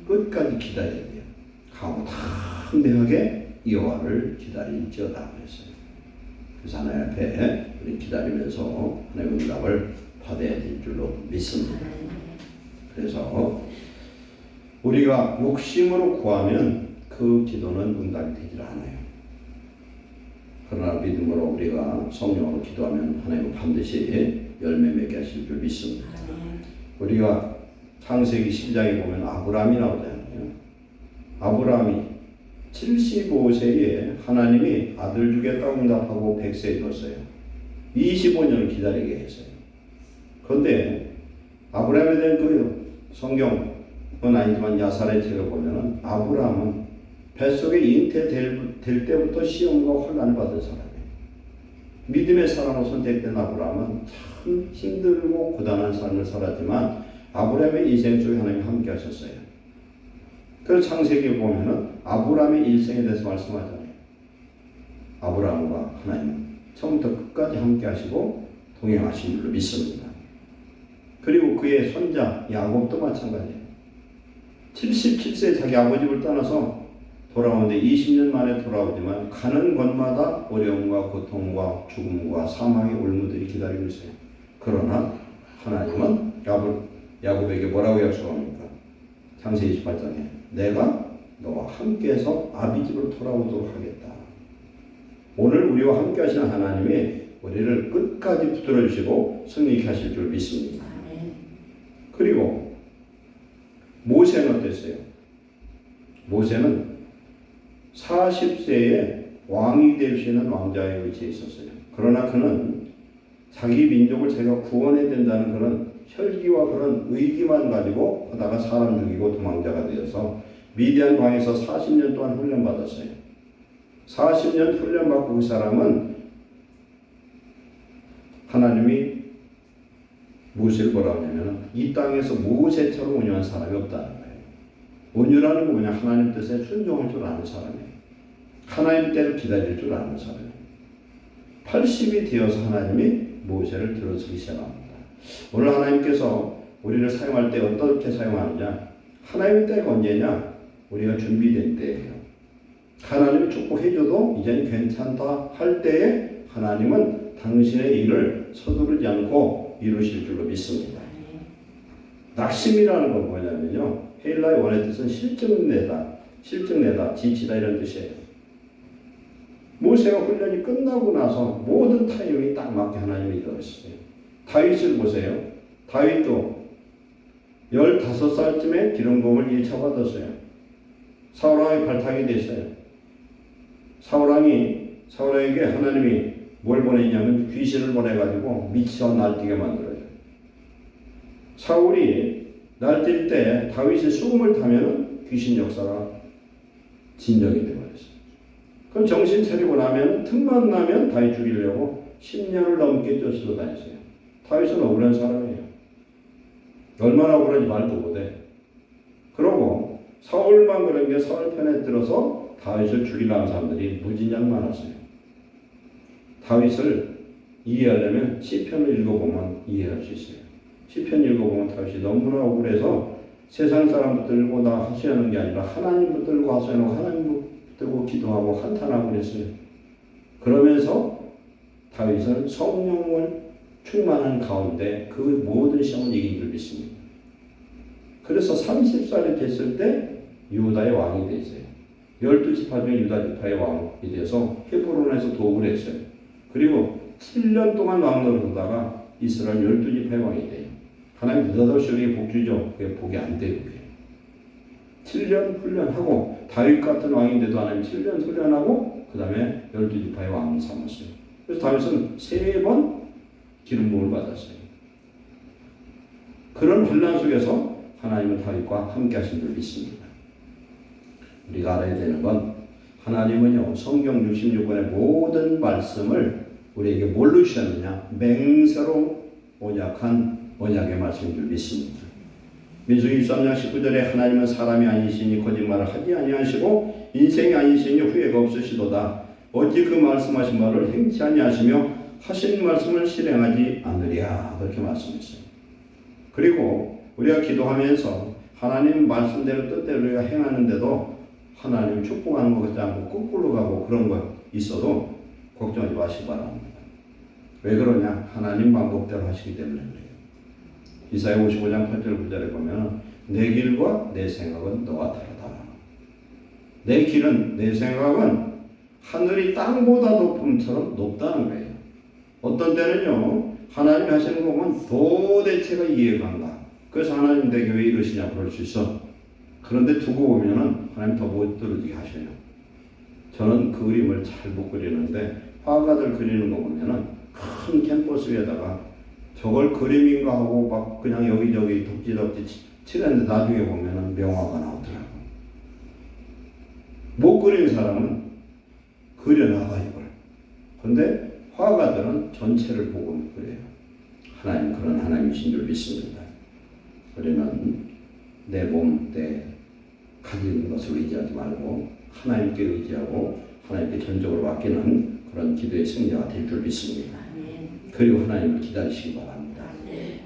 끝까지 기다려야 돼요. 강대하게 여호와를 기다릴지어다 그랬어요. 그래서 하나님 앞에 우리 기다리면서 하나님의 응답을 받아야 될 줄로 믿습니다. 그래서 우리가 욕심으로 구하면 그 기도는 응답이 되질 않아요. 그러나 믿음으로 우리가 성령으로 기도하면 하나님은 반드시 열매 맺게 하실 줄 믿습니다. 우리가 창세기 10장에 보면 아브라함이 나오잖아요. 아브라함이 75세에 하나님이 아들 주겠다고 응답하고 100세에 뒀어요. 25년을 기다리게 했어요. 그런데 아브라함에 대한 그 성경은 아니지만 야살의 책을 보면 아브라함은 뱃속에 잉태될 때부터 시험과 혼란을 받은 사람이에요. 믿음의 사람으로 선택된 아브라함은 참 힘들고 고단한 삶을 살았지만 아브라함의 인생 속에 하나님이 함께 하셨어요. 그래서 창세기에 보면은 아브라함의 일생에 대해서 말씀하잖아요. 아브라함과 하나님은 처음부터 끝까지 함께 하시고 동행하신 줄로 믿습니다. 그리고 그의 손자 야곱도 마찬가지예요. 77세에 자기 아버지 집을 떠나서 돌아오는데 20년 만에 돌아오지만 가는 곳마다 어려움과 고통과 죽음과 사망의 올무들이 기다리고 있어요. 그러나 하나님은 야곱에게 뭐라고 약속합니까? 창세기 28장에 내가 너와 함께해서 아비 집으로 돌아오도록 하겠다. 오늘 우리와 함께 하시는 하나님이 우리를 끝까지 붙들어 주시고 승리케 하실 줄 믿습니다. 그리고 모세는 어땠어요? 모세는 40세에 왕이 될 수 있는 왕자의 위치에 있었어요. 그러나 그는 자기 민족을 제가 구원해야 된다는 그런 혈기와 그런 의기만 가지고 하다가 사람 죽이고 도망자가 되어서 미디안 광에서 40년 동안 훈련받았어요. 40년 훈련받고 그 사람은 하나님이 모세를 뭐라고 하냐면 이 땅에서 모세처럼 온유한 사람이 없다는 거예요. 온유라는 건 뭐냐? 하나님 뜻에 순종할 줄 아는 사람이에요. 하나님 때를 기다릴 줄 아는 사람이에요. 80이 되어서 하나님이 모세를 들어서기 시작합니다. 오늘 하나님께서 우리를 사용할 때 어떻게 사용하느냐? 하나님의 때가 언제냐? 우리가 준비된 때예요. 하나님이 축복해줘도 이제는 괜찮다 할 때에 하나님은 당신의 일을 서두르지 않고 이루실 줄로 믿습니다. 낙심이라는 건 뭐냐면요, 헬라의 원의 뜻은 실증내다, 지치다 이런 뜻이에요. 모세가 훈련이 끝나고 나서 모든 타이밍이 딱 맞게 하나님이 이루었어요. 다윗을 보세요. 다윗도 15살쯤에 기름 부음을 1차 받았어요. 사울왕이 발탁이 됐어요. 사울왕에게 하나님이 뭘 보내냐면 귀신을 보내가지고 미쳐 날뛰게 만들어요. 사울이 날뛸 때 다윗이 수금을 타면 귀신 역사가 진정이 되어버렸어요. 그럼 정신 차리고 나면 틈만 나면 다윗 죽이려고 10년을 넘게 쫓아서 다녔어요. 다윗은 억울한 사람이에요. 얼마나 억울한지 말도 못해. 그러고 사울만 그런 게 사울 편에 들어서 다윗을 죽이려는 사람들이 무진장 많았어요. 다윗을 이해하려면 시편을 읽어보면 이해할 수 있어요. 시편 읽어보면 다윗이 너무나 억울해서 세상 사람 붙들고 나 하소연하는 게 아니라 하나님 붙들고 하소연하고 하나님 붙들고 기도하고 한탄하고 그랬어요. 그러면서 다윗은 성령을 충만한 가운데 그 모든 시험을 이긴 줄 믿습니다. 그래서 30살이 됐을 때 유다의 왕이 됐어요. 12지파 중에 유다 지파의 왕이 돼서 헤브론에서 도읍을 했어요. 그리고 7년 동안 왕 노릇하다가 이스라엘 12지파의 왕이 돼요. 하나님 느닷없이 우리에게 복 주죠. 그게 복이 안 돼요. 7년 훈련하고 다윗 같은 왕인데도 하나님 7년 훈련하고 그 다음에 12지파의 왕을 삼았어요. 그래서 다윗은 3번 기름 부음을 받았어요. 그런 환난 속에서 하나님은 다윗과 함께 하신 줄 믿습니다. 우리가 알아야 되는 건 하나님은요, 성경 66권의 모든 말씀을 우리에게 뭘로 주셨느냐? 맹세로 언약한 언약의 말씀인 줄 믿습니다. 민수기 23장 19절에 하나님은 사람이 아니시니 거짓말을 하지 아니하시고 인생이 아니시니 후회가 없으시도다. 어찌 그 말씀하신 말을 행치 아니하시며 하신 말씀을 실행하지 않으랴. 그렇게 말씀했어요. 그리고 우리가 기도하면서 하나님 말씀대로 뜻대로 우리가 행하는데도 하나님 축복하는 것 같지 않고 거꾸로 가고 그런 거 있어도 걱정하지 마시기 바랍니다. 왜 그러냐? 하나님 방법대로 하시기 때문에 그래요. 이사야 55장 8절 9절에 보면 내 길과 내 생각은 너와 다르다. 내 길은, 내 생각은 하늘이 땅보다 높음처럼 높다는 거예요. 어떤 때는요, 하나님이 하시는 거 보면 도대체가 이해가 안 가. 그래서 하나님 내게 왜 이러시냐 그럴 수 있어. 그런데 두고 보면은 하나님 더 못 들어지게 하셔요. 저는 그 그림을 잘 못 그리는데 화가들 그리는 거 보면은 큰 캔버스 위에다가 저걸 그림인가 하고 막 그냥 여기저기 덕지덕지 칠했는데 나중에 보면은 명화가 나오더라고. 못 그린 사람은 그려나가 이걸. 근데 화가들은 전체를 보고 그래요. 하나님 그런 하나님이신 줄 믿습니다. 우리는 내 몸, 내 가진 것을 의지하지 말고 하나님께 의지하고 하나님께 전적으로 맡기는 그런 기도의 승자가 될 줄 믿습니다. 그리고 하나님을 기다리시기 바랍니다.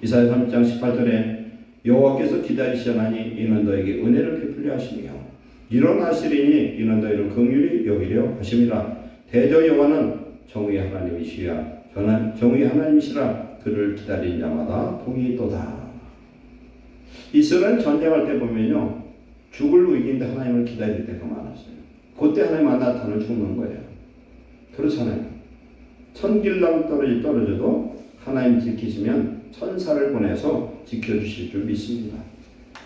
이사야 30장 18절에 여호와께서 기다리시나니 이는 너에게 은혜를 베풀려 하시며 일어나시리니 이는 너희를 긍휼히 여기려 하심이라. 대저 여호와는 정의의 하나님이시야. 저는 정의의 하나님이시라. 그를 기다린 자마다 복이 있도다. 이스라엘 전쟁할 때 보면요, 죽을 위기인데 하나님을 기다릴 때가 많았어요. 그때 하나님 나타나면 죽는 거예요. 그렇잖아요. 천길랑 떨어져도 하나님 지키시면 천사를 보내서 지켜주실 줄 믿습니다.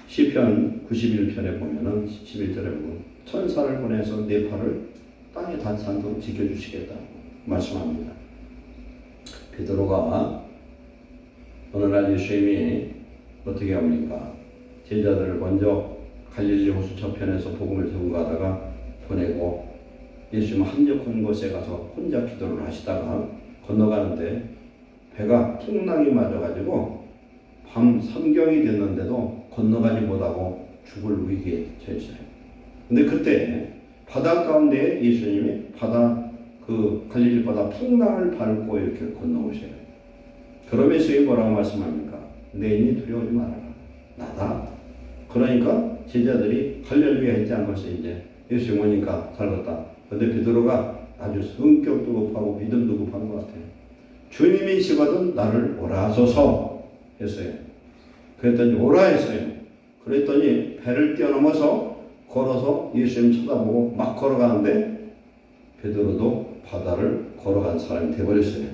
시편 91편에 보면은 11절에 보면 천사를 보내서 내 팔을 땅에 닿지 않도록 지켜주시겠다고 말씀합니다. 베드로가 어느 날 예수님이 어떻게 합니까? 제자들을 먼저 갈릴리 호수 저편에서 복음을 전가하다가 보내고 예수님은 한적한 곳에 가서 혼자 기도를 하시다가 건너가는데 배가 풍랑이 맞아가지고 밤 삼경이 됐는데도 건너가지 못하고 죽을 위기에 처했어요. 근데 그때 바다 가운데 예수님이 바다 그 갈릴리 바다 풍랑을 밟고 이렇게 건너오셔요. 그러면서 이 뭐라고 말씀합니까? 내 인이 두려워하지 말아라. 나다. 그러니까 제자들이 할렐루야 했지 않고서 이제 예수 오니까 살았다. 근데 베드로가 아주 성격도 급하고 믿음도 급한 것 같아요. 주님이시거든 나를 오라 하소서 했어요. 그랬더니 오라 했어요. 그랬더니 배를 뛰어넘어서 걸어서 예수님 쳐다보고 막 걸어가는데 베드로도 바다를 걸어간 사람이 되어버렸어요.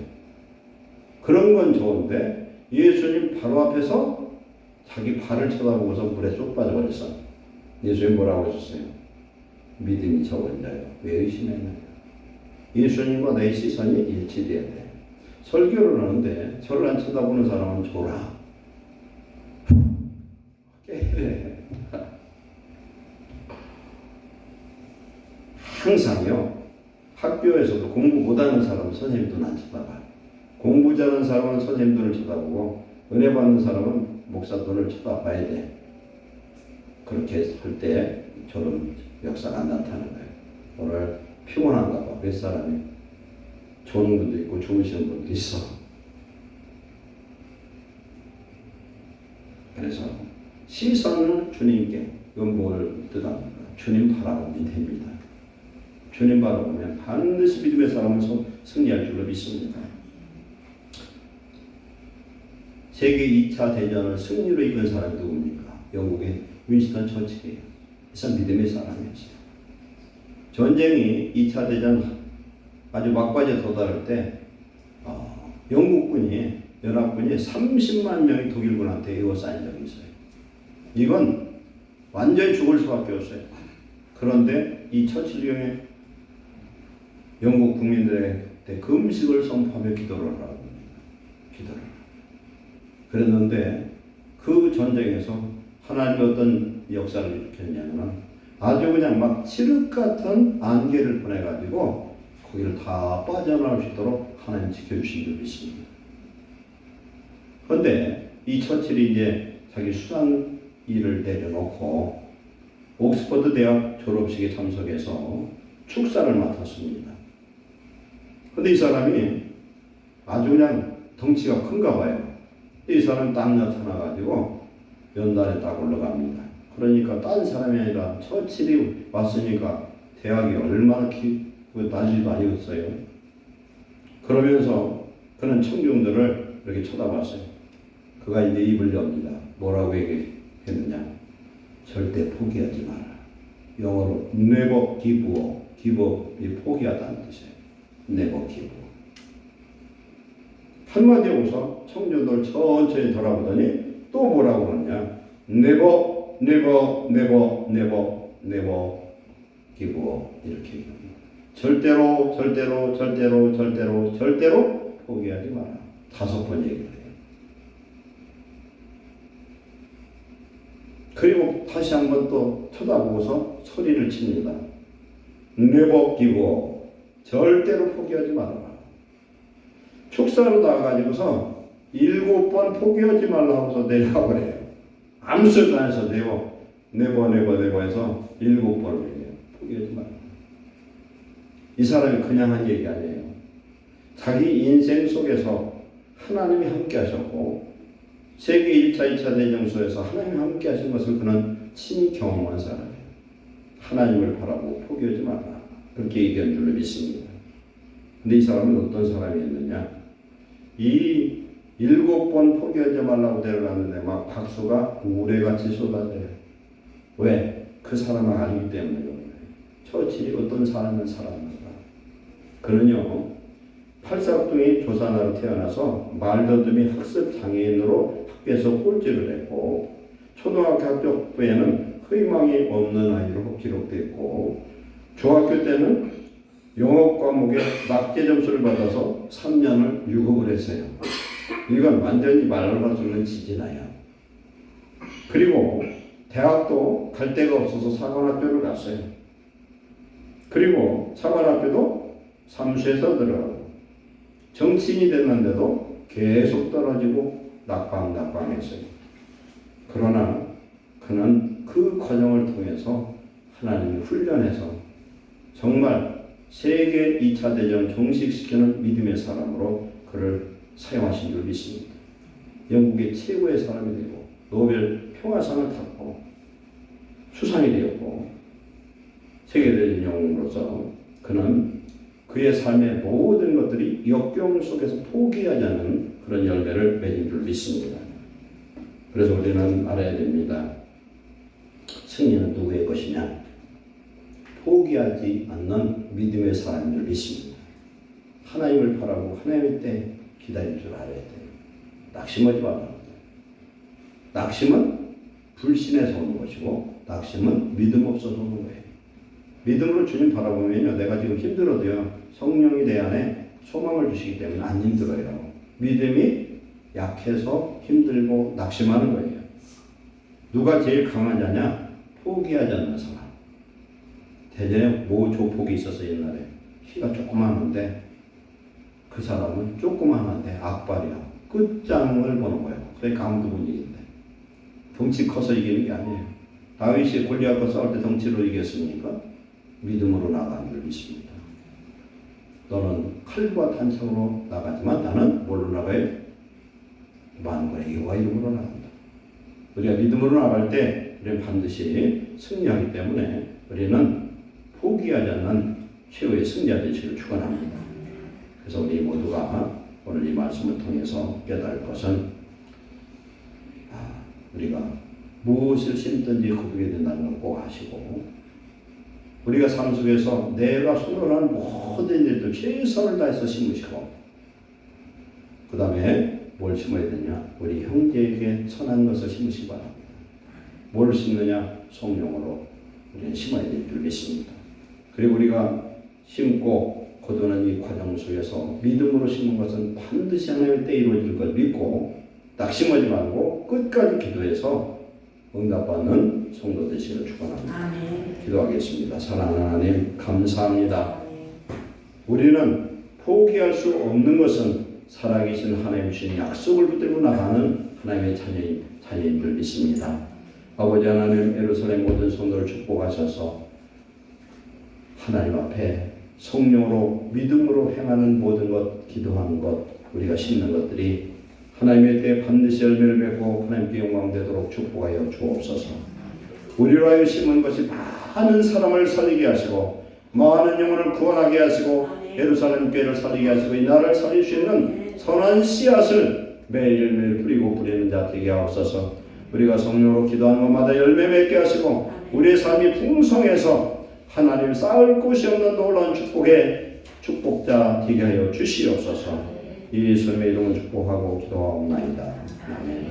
그런 건 좋은데 예수님 바로 앞에서 자기 발을 쳐다보고서 물에 쭉 빠져버렸어. 예수님 뭐라고 하셨어요? 믿음이 적은 자요 왜 의심했느냐. 예수님과 내 시선이 일치돼야 돼. 설교를 하는데 저를 안 쳐다보는 사람은 줘라. 깨래. 항상요. 학교에서도 공부 못하는 사람은 선생님들은 안 쳐다봐. 공부 잘하는 사람은 선생님들을 쳐다보고 은혜 받는 사람은 목사들을 쳐다봐야 돼. 그렇게 할 때 저런 역사가 나타나는 거예요. 오늘 피곤한가 봐. 몇 사람이 좋은 분도 있고 주무시는 분도 있어. 그래서 시선을 주님께, 이건 뭘 뜻합니까? 주님 바라보면 됩니다. 주님 바라보면 반드시 믿음의 사람은 승리할 줄로 믿습니다. 세계 2차 대전을 승리로 이끈 사람이 누굽니까? 영국의 윈스턴 처칠이에요. 그래서 믿음의 사람이었어요. 전쟁이 2차 대전 아주 막바지에 도달할 때 영국군이 연합군이 30만 명이 독일군한테 에워싸인 적이 있어요. 이건 완전히 죽을 수밖에 없어요. 그런데 이 처칠경의 영국 국민들에게 금식을 선포하며 기도를 하라고 합니다. 기도를. 그랬는데 그 전쟁에서 하나님의 어떤 역사를 일으켰냐면 아주 그냥 막 칠흑 같은 안개를 보내가지고 거기를 다 빠져나올 수 있도록 하나님 지켜주신 적이 있습니다. 그런데 이 처칠이 이제 자기 수상 일을 내려놓고 옥스퍼드 대학 졸업식에 참석해서 축사를 맡았습니다. 그런데 이 사람이 아주 그냥 덩치가 큰가 봐요. 이 사람 딱 나타나가지고 연단에 딱 올라갑니다. 그러니까 딴 사람이 아니라 처칠이 왔으니까 대학이 얼마나 난리도 아니었어요. 그러면서 그는 청중들을 이렇게 쳐다봤어요. 그가 이제 입을 엽니다. 뭐라고 얘기했느냐? 절대 포기하지 마라. 영어로 never give up. give up이 포기하다는 뜻이에요. never give up. 한마디 하고서 청중들 천천히 돌아보더니 또 뭐라고 그러냐? never, never, never, never, never give up. 이렇게 얘기합니다. 절대로, 절대로, 절대로, 절대로, 절대로 포기하지 마라. 5번 얘기를 해요. 그리고 다시 한번 또 쳐다보고서 소리를 칩니다. never give up. 절대로 포기하지 말아라. 축사로 나와가지고서 7번 포기하지 말라고 내려가 버려요. 아무 소리도 안 해서 네버 해서 7번을 얘기해요. 포기하지 말아라. 이 사람이 그냥 한 얘기 아니에요. 자기 인생 속에서 하나님이 함께 하셨고 세계 1차, 2차 대전소에서 하나님이 함께 하신 것을 그는 친히 경험한 사람이에요. 하나님을 바라보고 포기하지 말아라. 그렇게 얘기한 줄로 믿습니다. 근데 이 사람은 어떤 사람이었느냐? 이 7번 포기하지 말라고 데려갔는데 막 박수가 우레같이 쏟아져요. 왜? 그 사람을 알기 때문에 그래요. 처칠이 어떤 사람을 살았는가? 그는요, 팔사각둥이 조산아로 태어나서 말더듬이 학습 장애인으로 학교에서 꼴찌를 했고 초등학교 학교부에는 희망이 없는 아이로 기록됐고 중학교 때는 영어 과목에 낙제 점수를 받아서 3년을 유급을 했어요. 이건 완전히 말로 할 수 없는 지진아야. 그리고 대학도 갈 데가 없어서 사관학교를 갔어요. 그리고 사관학교도 삼수에서 들어가고 정치인이 됐는데도 계속 떨어지고 낙방했어요. 그러나 그는 그 과정을 통해서 하나님이 훈련해서 정말 세계 2차 대전을 종식시키는 믿음의 사람으로 그를 사용하신 줄 믿습니다. 영국의 최고의 사람이 되고 노벨 평화상을 탔고 수상이 되었고 세계대전 영웅으로서 그는 그의 삶의 모든 것들이 역경 속에서 포기하지 않는 그런 열매를 맺은 줄 믿습니다. 그래서 우리는 알아야 됩니다. 승리는 누구의 것이냐? 포기하지 않는 믿음의 사람인 줄 믿습니다. 하나님을 바라고 하나님의 때 기다릴 줄 알아야 돼요. 낙심하지 말아야 돼요. 낙심은 불신에서 오는 것이고 낙심은 믿음 없어서 오는 거예요. 믿음으로 주님 바라보면요, 내가 지금 힘들어도요, 성령이 내 안에 소망을 주시기 때문에 안 힘들어요. 믿음이 약해서 힘들고 낙심하는 거예요. 누가 제일 강한 자냐? 포기하지 않는 사람. 대전에 모 조폭이 있어서 옛날에 키가 조그마한데 그 사람은 조그마한데 악발이야. 끝장을 보는 거예요. 그러니까 아무도 못 이긴대. 덩치 커서 이기는 게 아니에요. 다윗이 골리앗과 싸울 때 덩치로 이겼습니까? 믿음으로 나가는 줄 믿습니다. 너는 칼과 탄창으로 나가지만 나는 뭘로 나가요? 만군의 여호와 이름으로 나간다. 우리가 믿음으로 나갈 때 우리는 반드시 승리하기 때문에 우리는 포기하지 않는 최후의 승리자 되시기를 축원합니다. 그래서 우리 모두가 오늘 이 말씀을 통해서 깨달을 것은 우리가 무엇을 심든지 거두게 된다는 걸 꼭 아시고 우리가 삶 속에서 내가 손으로 하는 모든 일들 최선을 다해서 심으시고 그 다음에 뭘 심어야 되냐? 우리 형제에게 선한 것을 심으시기 바랍니다. 뭘 심느냐? 성령으로 우리는 심어야 될 줄 믿습니다. 그리고 우리가 심고 거두는 이 과정 속에서 믿음으로 심은 것은 반드시 하나님의 때 이루어질 걸 믿고 낙심하지 말고 끝까지 기도해서 응답받는 성도 되시기를 축원합니다. 아멘. 기도하겠습니다. 사랑하는 하나님 감사합니다. 우리는 포기할 수 없는 것은 살아계신 하나님 주신 약속을 붙들고 나가는 하나님의 자녀인 줄 믿습니다. 아버지 하나님 예루살렘 모든 성도를 축복하셔서 하나님 앞에 성령으로 믿음으로 행하는 모든 것, 기도하는 것, 우리가 심는 것들이 하나님의 때에 반드시 열매를 맺고 하나님께 영광되도록 축복하여 주옵소서. 우리로 하여 심은 것이 많은 사람을 살리게 하시고 많은 영혼을 구원하게 하시고 예루살렘 교회를 살리게 하시고 이 나라를 살릴 수 있는 선한 씨앗을 매일매일 뿌리고 뿌리는 자 되게 하옵소서. 우리가 성령으로 기도하는 것마다 열매 맺게 하시고 우리의 삶이 풍성해서 하나님 쌓을 곳이 없는 놀라운 축복의 축복자 되게 하여 주시옵소서. 예수님의 이름을 축복하고 기도하옵나이다. 아멘.